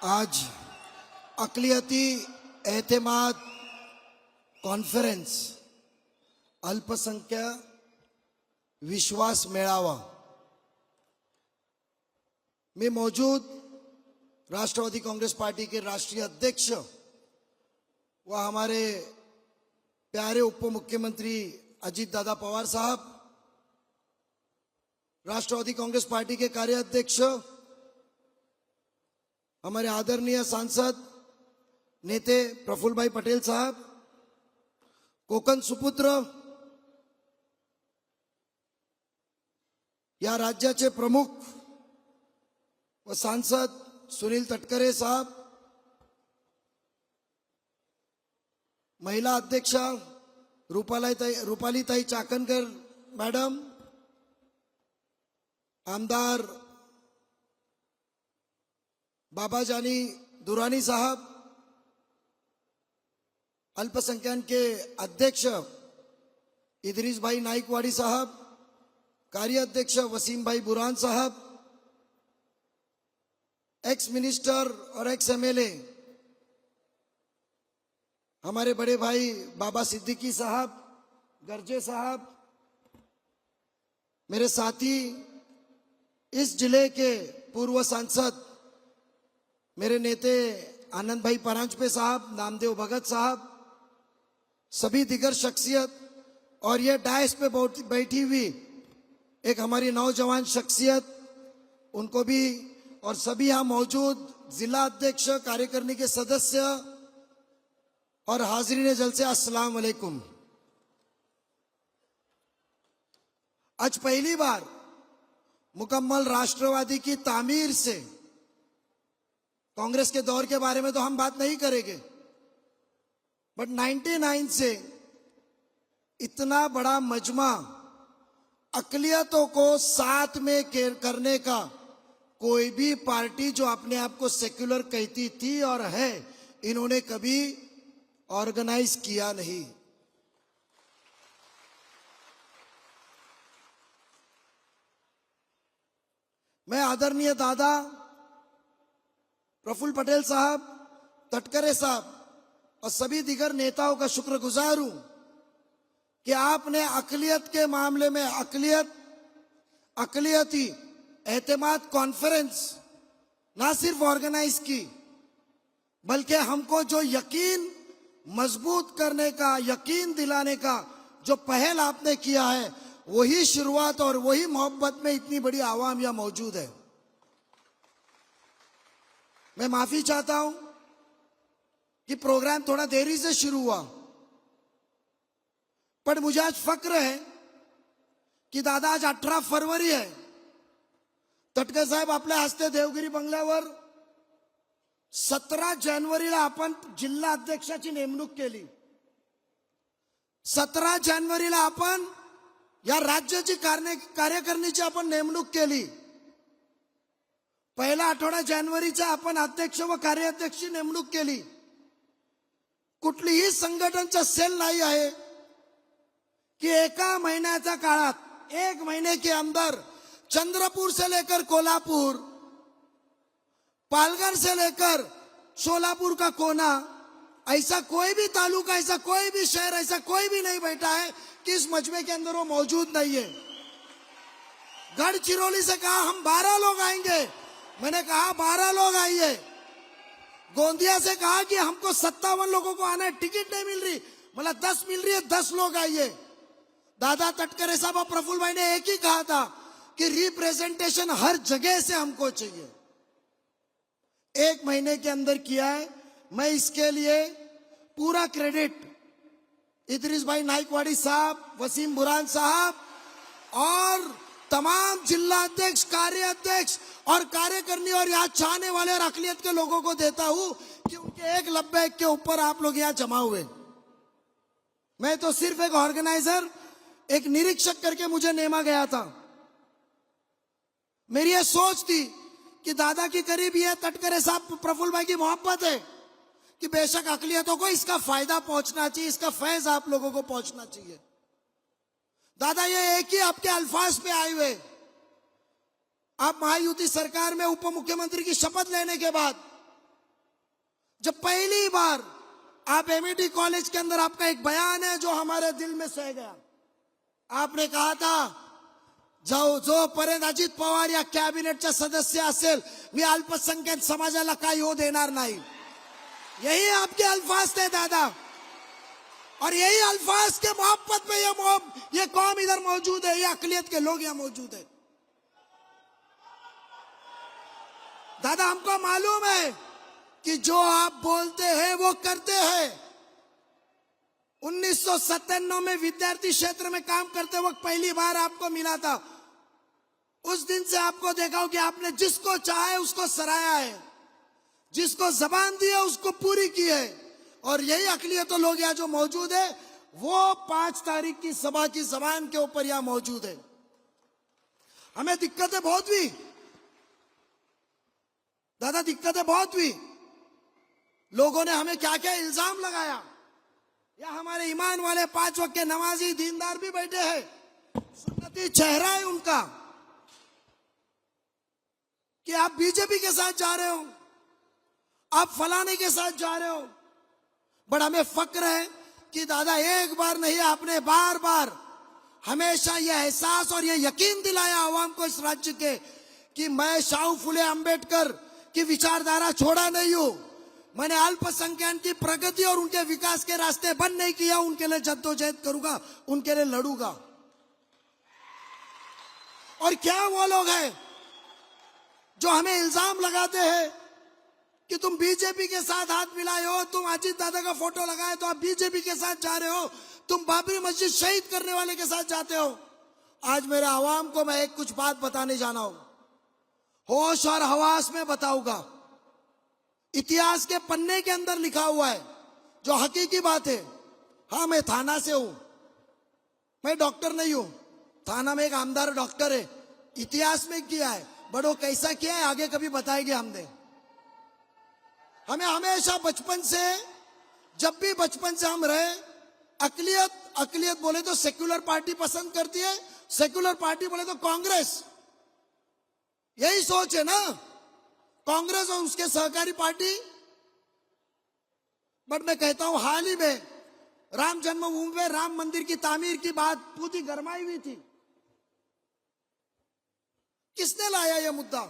आज अकलियती एहतेमाद कॉन्फ्रेंस अल्पसंख्याक विश्वास मेळावा में मौजूद राष्ट्रवादी कांग्रेस पार्टी के राष्ट्रीय अध्यक्ष व हमारे प्यारे उप मुख्यमंत्री अजीत दादा पवार साहब, राष्ट्रवादी कांग्रेस पार्टी के कार्याध्यक्ष हमारे आदरणीय सांसद नेते प्रफुल्ल भाई पटेल साहब, कोकण सुपुत्र या राज्याचे प्रमुख व सांसद सुनील तटकरे साहब, महिला अध्यक्षा रूपालीताई चाकणकर मैडम, आमदार बाबाजानी दुरानी साहब, अल्पसंख्यक के अध्यक्ष इदरीस भाई नाइकवाड़ी साहब, कार्याध्यक्ष वसीम भाई बुरहान साहब, एक्स मिनिस्टर और एक्स एमएलए हमारे बड़े भाई बाबा सिद्दीकी साहब, गर्जे साहब, मेरे साथी इस जिले के पूर्व सांसद मेरे नेते आनंद भाई परांजपे साहब, नामदेव भगत साहब, सभी दिगर शख्सियत और ये डायस पे बैठी हुई एक हमारी नौजवान शख्सियत, उनको भी, और सभी यहाँ मौजूद जिला अध्यक्ष, कार्यकारिणी के सदस्य और हाजिरीन जलसे, अस्सलाम वालेकुम। आज पहली बार मुकम्मल राष्ट्रवादी की तामीर से, कांग्रेस के दौर के बारे में तो हम बात नहीं करेंगे, बट 99 से इतना बड़ा मजमा अकलियतों को साथ में करने का कोई भी पार्टी जो अपने आप को सेक्युलर कहती थी और है, इन्होंने कभी ऑर्गेनाइज किया नहीं। मैं आदरणीय दादा प्रफुल्ल पटेल साहब, तटकरे साहब और सभी दिगर नेताओं का शुक्रगुजार हूं कि आपने अकलियत के मामले में अकलियती एहतेमाद कॉन्फ्रेंस ना सिर्फ ऑर्गेनाइज की, बल्कि हमको जो यकीन मजबूत करने का, यकीन दिलाने का जो पहल आपने किया है, वही शुरुआत और वही मोहब्बत में इतनी बड़ी आवाम यहां मौजूद है। मैं माफी चाहता हूं कि प्रोग्राम थोड़ा देरी से शुरू हुआ, पर मुझे आज फक्र है कि दादा आज 18 फरवरी है। तटकरे साहेब, आपल्या हस्ते देवगिरी बंगल्यावर 17 जानेवारीला आपण जिल्हा अध्यक्षाची नेमणूक केली। 17 जानेवारीला आपण या राज्याची कार्यकारिणीची आपण नेमणूक केली। पहिला आठवडा जानेवारीचा आपण अध्यक्ष व कार्याध्यक्षाची नेमणूक केली। कुठलीही संघटनाचा सेल नाही आहे कि एका महीन्याच्या काळात, 1 महीने के अंदर चंद्रपुर से लेकर कोल्हापुर, पालघर से लेकर सोलापुर का कोना, ऐसा कोई भी तालुका, ऐसा कोई भी शहर, ऐसा कोई भी नहीं बैठा है कि इस मजमे के अंदर वो मौजूद नहीं है। गढ़चिरौली से कहा हम 12 लोग आएंगे, मैंने कहा 12 लोग आइए। गोंदिया से कहा कि हमको 57 लोगों को आना है, टिकट नहीं मिल रही, मतलब 10 मिल रही है, 10 लोग आइए। दादा तटकरे साहब और प्रफुल्ल भाई ने एक ही कहा था कि रिप्रेजेंटेशन हर जगह से हमको चाहिए। 1 महीने के अंदर किया है। मैं इसके लिए पूरा क्रेडिट इदरीस भाई नाइकवाड़ी साहब, वसीम बुरहान साहब और तमाम जिला अध्यक्ष, कार्याध्यक्ष और कार्यकारिणी और यहाँ चाहने वाले और अकलियत के लोगों को देता हूं कि उनके एक लब्बैक के ऊपर आप लोग यहाँ जमा हुए। मैं तो सिर्फ एक ऑर्गेनाइजर, एक निरीक्षक करके मुझे नेमा गया था। मेरी ये सोच थी कि दादा की करीब ये तटकरे साहब, प्रफुल्ल भाई की मोहब्बत है कि बेशक अकलियतों को इसका फायदा पहुंचना चाहिए, इसका फैज आप लोगों को पहुंचना चाहिए। दादा ये एक ही आपके अल्फाज पे आए हुए, आप महायुति सरकार में उप मुख्यमंत्री की शपथ लेने के बाद जब पहली बार आप एमईटी कॉलेज के अंदर आपका एक बयान है जो हमारे दिल में सह गया। आपने कहा था जोपर्यंत अजित पवार या कॅबिनेटचा सदस्य असेल मी अल्पसंख्याक समाजाला काही होऊ देणार नाही। यही आपके अल्फाज थे दादा, और यही अल्फाज के मोहब्बत में ये कौम इधर मौजूद है, ये अकलियत के लोग यहाँ मौजूद है। दादा हमको मालूम है कि जो आप बोलते हैं वो करते हैं। 1997 में विद्यार्थी क्षेत्र में काम करते वक्त पहली बार आपको मिला था। उस दिन से आपको देखा हो कि आपने जिसको चाहे उसको सराहा है, जिसको जबान दी है उसको पूरी की है। और यही अकलियतों लोग यहाँ जो मौजूद है वो 5 तारीख की सभा की जबान के ऊपर यहाँ मौजूद है। हमें दिक्कतें बहुत हुई दादा, दिक्कतें बहुत हुई। लोगों ने हमें क्या क्या इल्जाम लगाया। या हमारे ईमान वाले 5 वक्त के नमाजी दीनदार भी बैठे हैं, सुन्नती चेहरा है उनका, कि आप बीजेपी के साथ जा रहे हो, आप फलाने के साथ जा रहे हो। बट हमें फक्र है कि दादा एक बार नहीं, आपने बार बार हमेशा यह एहसास और यह यकीन दिलाया आवाम को इस राज्य के कि मैं शाहू फुले अंबेडकर की विचारधारा छोड़ा नहीं हूं। मैंने अल्पसंख्यक की प्रगति और उनके विकास के रास्ते बंद नहीं किया, उनके लिए जद्दोजहद करूंगा, उनके लिए लड़ूंगा। और क्या वो लोग हैं जो हमें इल्जाम लगाते हैं कि तुम बीजेपी के साथ हाथ मिलाए हो, तुम अजीत दादा का फोटो लगाए तो आप बीजेपी के साथ जा रहे हो, तुम बाबरी मस्जिद शहीद करने वाले के साथ जाते हो। आज मेरे आवाम को मैं कुछ बात बताने जाना हूं, होश और हवास में बताऊंगा। इतिहास के पन्ने के अंदर लिखा हुआ है जो हकीकी बात है। हाँ, मैं थाना से हूं, मैं डॉक्टर नहीं हूं। थाना में एक आमदार डॉक्टर है, इतिहास में किया है, बट वो कैसा किया है आगे कभी बताएंगे हमने। हमें हमेशा बचपन से, जब भी बचपन से हम रहे, अकलियत बोले तो सेक्युलर पार्टी पसंद करती है, सेक्युलर पार्टी बोले तो कांग्रेस। यही सोच है ना, कांग्रेस और उसके सहकारी पार्टी। बट मैं कहता हूं हाल ही में राम जन्मभूमि में राम मंदिर की तामीर की बात पूरी गरमाई हुई थी। किसने लाया यह मुद्दा?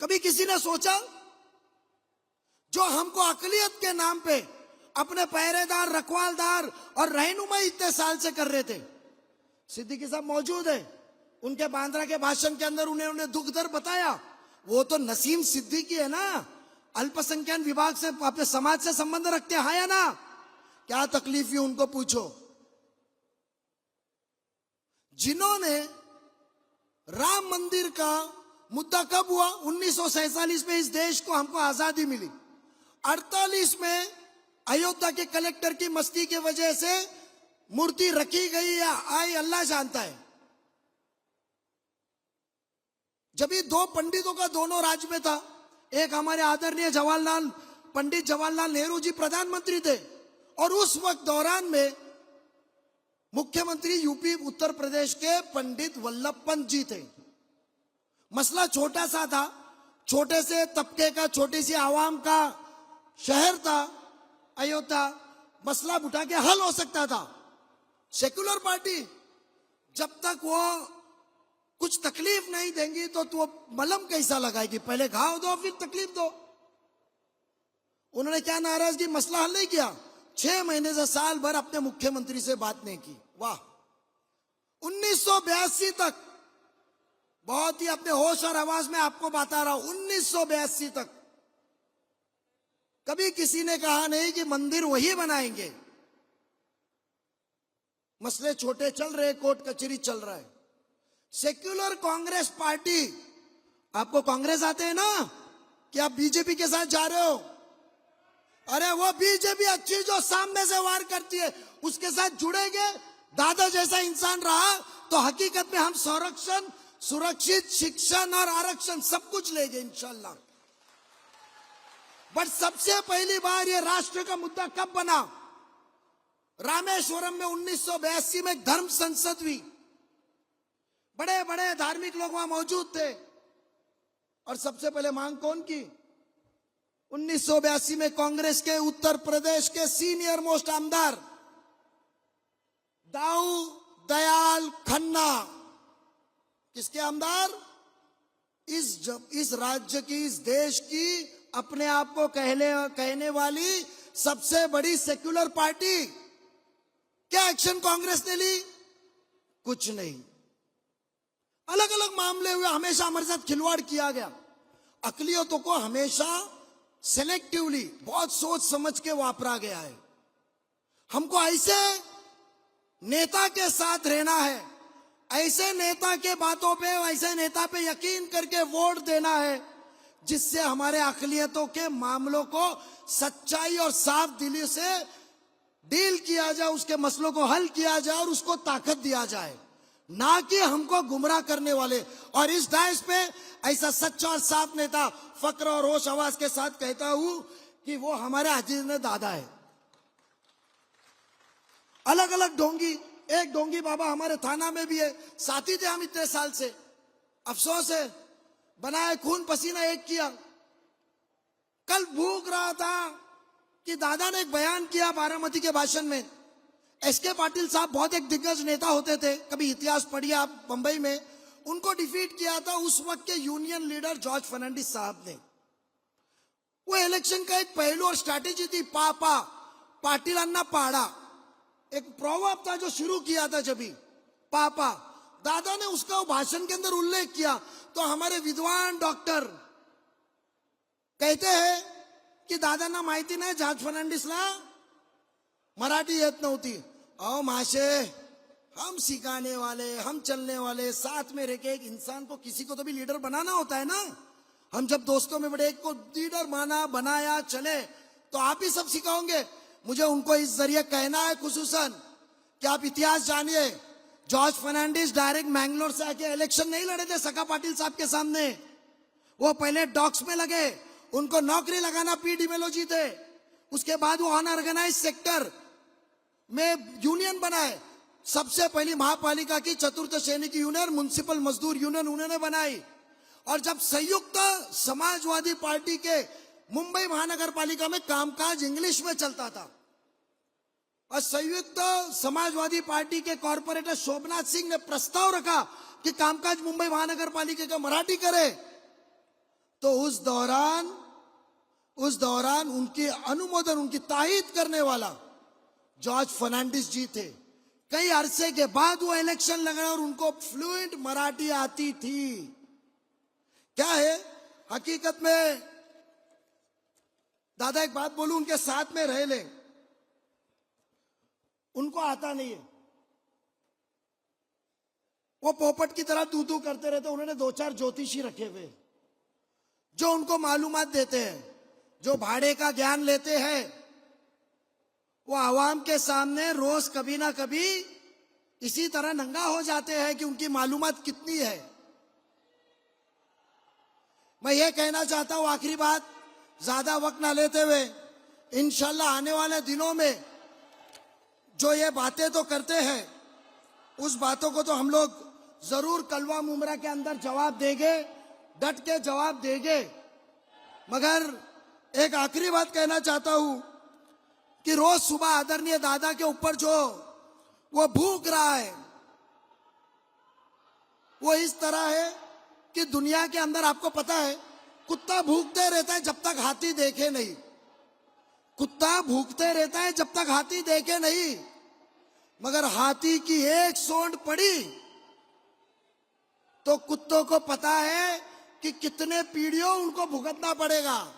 कभी किसी ने सोचा? जो हमको अकलियत के नाम पे अपने पहरेदार, रखवालदार और रहनुमाई इतने साल से कर रहे थे। सिद्दीकी साहब मौजूद है, उनके बांद्रा के भाषण के अंदर उन्हें दुख दर्द बताया। वो तो नसीम सिद्दीकी है ना, अल्पसंख्यक विभाग से, अपने समाज से संबंध रखते हैं या ना? क्या तकलीफ हुई उनको पूछो। जिन्होंने राम मंदिर का मुद्दा कब हुआ? 1947 में इस देश को हमको आजादी मिली। 48 में अयोध्या के कलेक्टर की मस्ती की वजह से मूर्ति रखी गई या आई अल्लाह जानता है। जब ये 2 पंडितों का दोनों राज्य में था, एक हमारे आदरणीय पंडित जवाहरलाल नेहरू जी प्रधानमंत्री थे, और उस वक्त दौरान में मुख्यमंत्री यूपी उत्तर प्रदेश के पंडित वल्लभ पंत जी थे। मसला छोटा सा था, छोटे से तबके का, छोटी सी आवाम का शहर था अयोध्या, मसला उठा के हल हो सकता था। सेक्युलर पार्टी जब तक वो कुछ तकलीफ नहीं देंगी तो वो मलहम कैसा लगाएगी? पहले घाव दो फिर तकलीफ दो। उन्होंने क्या नाराजगी, मसला हल नहीं किया। 6 महीने से साल भर अपने मुख्यमंत्री से बात नहीं की। वाह, 1982 तक, बहुत ही अपने होश और आवाज में आपको बता रहा हूं, 1982 तक कभी किसी ने कहा नहीं कि मंदिर वही बनाएंगे। मसले छोटे चल रहे, कोर्ट कचहरी चल रहा है। सेक्युलर कांग्रेस पार्टी, आपको कांग्रेस आते हैं ना कि आप बीजेपी के साथ जा रहे हो? अरे वो बीजेपी अच्छी जो सामने से वार करती है उसके साथ जुड़ेंगे। दादा जैसा इंसान रहा तो हकीकत में हम संरक्षण, सुरक्षित शिक्षण और आरक्षण सब कुछ लेंगे इंशाल्लाह। बट सबसे पहली बार ये राष्ट्र का मुद्दा कब बना? रामेश्वरम में 1982 में एक धर्म संसद हुई। बड़े बड़े धार्मिक लोग वहां मौजूद थे, और सबसे पहले मांग कौन की? 1982 में कांग्रेस के उत्तर प्रदेश के सीनियर मोस्ट आमदार दाऊ दयाल खन्ना, किसके आमदार? इस राज्य की, इस देश की अपने आप को कहने वाली सबसे बड़ी सेक्युलर पार्टी। क्या एक्शन कांग्रेस ने ली? कुछ नहीं। अलग अलग मामले हुए, हमेशा हमारे साथ खिलवाड़ किया गया। अकलियतों को हमेशा सेलेक्टिवली, बहुत सोच समझ के वापरा गया है। हमको ऐसे नेता के साथ रहना है, ऐसे नेता के बातों पे, ऐसे नेता पे यकीन करके वोट देना है जिससे हमारे अकलियतों के मामलों को सच्चाई और साफ दिली से डील किया जाए, उसके मसलों को हल किया जाए और उसको ताकत दिया जाए, ना कि हमको गुमराह करने वाले। और इस डायस पे ऐसा सच्चा और साफ नेता फक्र और होश आवाज के साथ कहता हूं कि वो हमारे अजीज ने दादा है। अलग अलग ढोंगी, एक ढोंगी बाबा हमारे थाना में भी है, साथी थे हम इतने साल से। अफसोस है, बनाए खून पसीना एक किया। कल भूख रहा था कि दादा ने एक बयान किया बारामती के भाषण में। एसके पाटिल साहब बहुत एक दिग्गज नेता होते थे, कभी इतिहास पढ़िए आप, बंबई में उनको डिफीट किया था उस वक्त के यूनियन लीडर जॉर्ज फर्नांडिस साहब ने। वो इलेक्शन का एक पहलू और स्ट्रैटेजी थी, पापा पाटिलांना पाड़ा, एक प्रोवर्ब था जो शुरू किया था जब पापा। दादा ने उसका भाषण के अंदर उल्लेख किया तो हमारे विद्वान डॉक्टर कहते हैं की दादांना माहिती नाही जॉर्ज फर्नांडिसला मराठी येत नव्हती। अहो माशे, हम सिखाने वाले, हम चलने वाले, साथ में रह के एक इंसान को, किसी को तो भी लीडर बनाना होता है ना। हम जब दोस्तों में बड़े, एक को लीडर माना, बनाया, चले, तो आप ही सब सिखाओगे। मुझे उनको इस जरिए कहना है खुसूसन कि आप इतिहास जानिए। जॉर्ज फर्नांडिस डायरेक्ट मैंगलोर से आके इलेक्शन नहीं लड़े थे सका पाटिल साहब के सामने। वो पहले डॉक्स में लगे, उनको नौकरी लगाना पी डिमेलोजी थे। उसके बाद वो अनऑर्गेनाइज सेक्टर में यूनियन बनाए। सबसे पहली महापालिका की चतुर्थ श्रेणी की यूनियन, म्युनिसिपल मजदूर यूनियन उन्होंने बनाई। और जब संयुक्त समाजवादी पार्टी के मुंबई महानगर पालिका में कामकाज इंग्लिश में चलता था और संयुक्त समाजवादी पार्टी के कॉर्पोरेटर शोभनाथ सिंह ने प्रस्ताव रखा कि कामकाज मुंबई महानगर पालिका का मराठी करे, तो उस दौरान उनके अनुमोदन, उनकी तायीद करने वाला जॉर्ज फर्नांडिस जी थे। कई अरसे के बाद वो इलेक्शन लगा और उनको फ्लुएंट मराठी आती थी। क्या है हकीकत में, दादा एक बात बोलूं, उनके साथ में रह ले, उनको आता नहीं है। वो पोपट की तरह तू तू करते रहते। उन्होंने 2-4 ज्योतिषी रखे हुए जो उनको मालूमात देते हैं, जो भाड़े का ज्ञान लेते हैं। वो आवाम के सामने रोज कभी ना कभी इसी तरह नंगा हो जाते हैं कि उनकी मालूमात कितनी है। मैं ये कहना चाहता हूं, आखिरी बात, ज्यादा वक्त ना लेते हुए, इंशाल्लाह आने वाले दिनों में जो ये बातें तो करते हैं, उस बातों को तो हम लोग जरूर कलवा मुमरा के अंदर जवाब देंगे, डट के जवाब देंगे। मगर एक आखिरी बात कहना चाहता हूं कि रोज सुबह आदरणीय दादा के ऊपर जो वो भूख रहा है, वो इस तरह है कि दुनिया के अंदर आपको पता है कुत्ता भूखते रहता है जब तक हाथी देखे नहीं। कुत्ता भूखते रहता है जब तक हाथी देखे नहीं, मगर हाथी की एक सोंड पड़ी तो कुत्तों को पता है कि कितने पीढ़ियों उनको भुगतना पड़ेगा।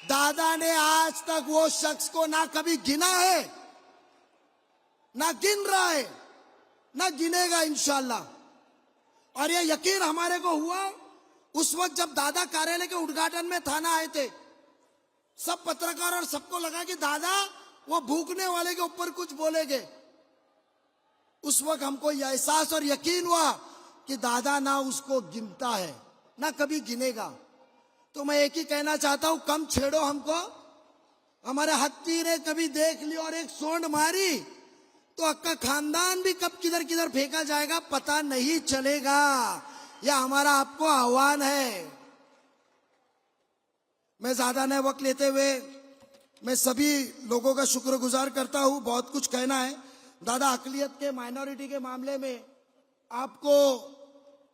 दादा ने आज तक वो शख्स को ना कभी गिना है, ना गिन रहा है, ना गिनेगा इंशाल्लाह। और ये यकीन हमारे को हुआ उस वक्त जब दादा कार्यालय के उद्घाटन में थाना आए थे। सब पत्रकार और सबको लगा कि दादा वो भूखने वाले के ऊपर कुछ बोलेंगे। उस वक्त हमको यह एहसास और यकीन हुआ कि दादा ना उसको गिनता है, ना कभी गिनेगा। तो मैं एक ही कहना चाहता हूं, कम छेड़ो हमको। हमारे हत्ती ने कभी देख ली और एक सोंड मारी तो आपका खानदान भी कब किधर किधर फेंका जाएगा पता नहीं चलेगा। यह हमारा आपको आह्वान है। मैं ज्यादा न वक्त लेते हुए मैं सभी लोगों का शुक्रगुजार करता हूं। बहुत कुछ कहना है दादा। अकलियत के माइनॉरिटी के मामले में आपको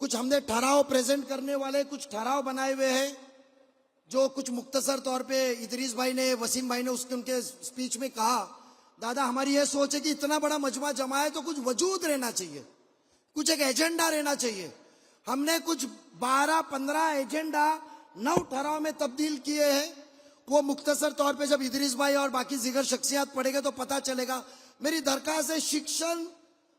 कुछ हमने ठहराव प्रेजेंट करने वाले कुछ ठहराव बनाए हुए हैं, जो कुछ मुख्तसर तौर पे इदरीस भाई ने, वसीम भाई ने उनके स्पीच में कहा। दादा हमारी यह सोच है कि इतना बड़ा मजमा जमा है तो कुछ वजूद रहना चाहिए, कुछ एक एजेंडा रहना चाहिए। हमने कुछ 12-15 एजेंडा 9 ठहराव में तब्दील किए हैं। वो मुख्तसर तौर पे जब इदरीस भाई और बाकी जिगर शख्सियात पढ़ेंगे तो पता चलेगा। मेरी दरखास्त है, शिक्षण,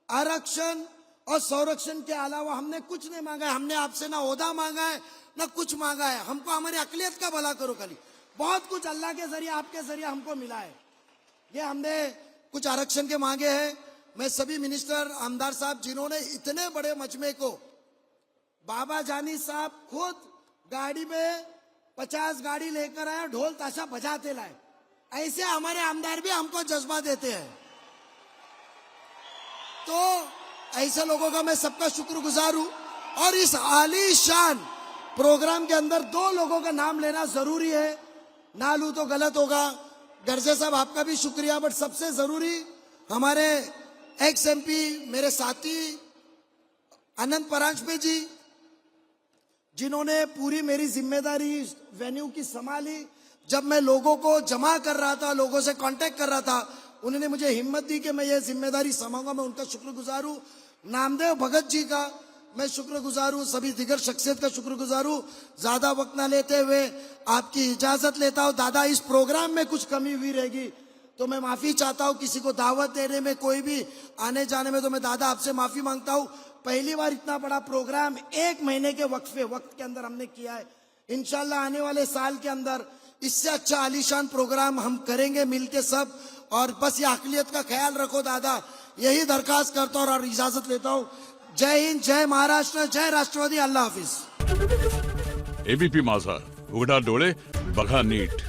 आरक्षण और संरक्षण के अलावा हमने कुछ नहीं मांगा है। हमने आपसे ना ओहदा मांगा है ना कुछ मांगा है। हमको हमारी अकलियत का भला करो खाली। बहुत कुछ अल्लाह के जरिए, आपके जरिए हमको मिला है। ये हमने कुछ आरक्षण के मांगे हैं। मैं सभी मिनिस्टर, आमदार साहब जिन्होंने इतने बड़े मजमे को, बाबा जानी साहब खुद गाड़ी में 50 गाड़ी लेकर आए, ढोल ताशा बजाते लाए। ऐसे हमारे आमदार भी हमको जज्बा देते हैं। तो ऐसे लोगों का मैं सबका शुक्रगुजार हूं। और इस आलीशान प्रोग्राम के अंदर 2 लोगों का नाम लेना जरूरी है, ना लूं तो गलत होगा। गर्जे साहब आपका भी शुक्रिया, बट सबसे जरूरी हमारे एक्स MP मेरे साथी अनंत परांजपे जी, जिन्होंने पूरी मेरी जिम्मेदारी वेन्यू की संभाली। जब मैं लोगों को जमा कर रहा था, लोगों से कांटेक्ट कर रहा था, उन्होंने मुझे हिम्मत दी कि मैं ये जिम्मेदारी संभालूंगा। मैं उनका शुक्रगुजार हूँ। नामदेव भगत जी का मैं शुक्रगुजार हूँ। सभी दिगर शख्सियत का शुक्रगुजार हूँ। ज्यादा वक्त ना लेते हुए आपकी इजाजत लेता हूँ। दादा इस प्रोग्राम में कुछ कमी हुई रहेगी तो मैं माफी चाहता हूँ। किसी को दावत देने में, कोई भी आने जाने में, तो मैं दादा आपसे माफी मांगता हूँ। पहली बार इतना बड़ा प्रोग्राम 1 महीने के वक्त के अंदर हमने किया है। इंशाल्लाह आने वाले साल के अंदर इससे अच्छा आलीशान प्रोग्राम हम करेंगे मिलके सब। और बस ये अकलियत का ख्याल रखो दादा, यही दरखास्त करता हूँ और इजाजत लेता हूँ। जय हिंद, जय महाराष्ट्र, जय राष्ट्रवादी, अल्लाह हाफिज। ABP माझा, उघडा डोळे बघा नीट।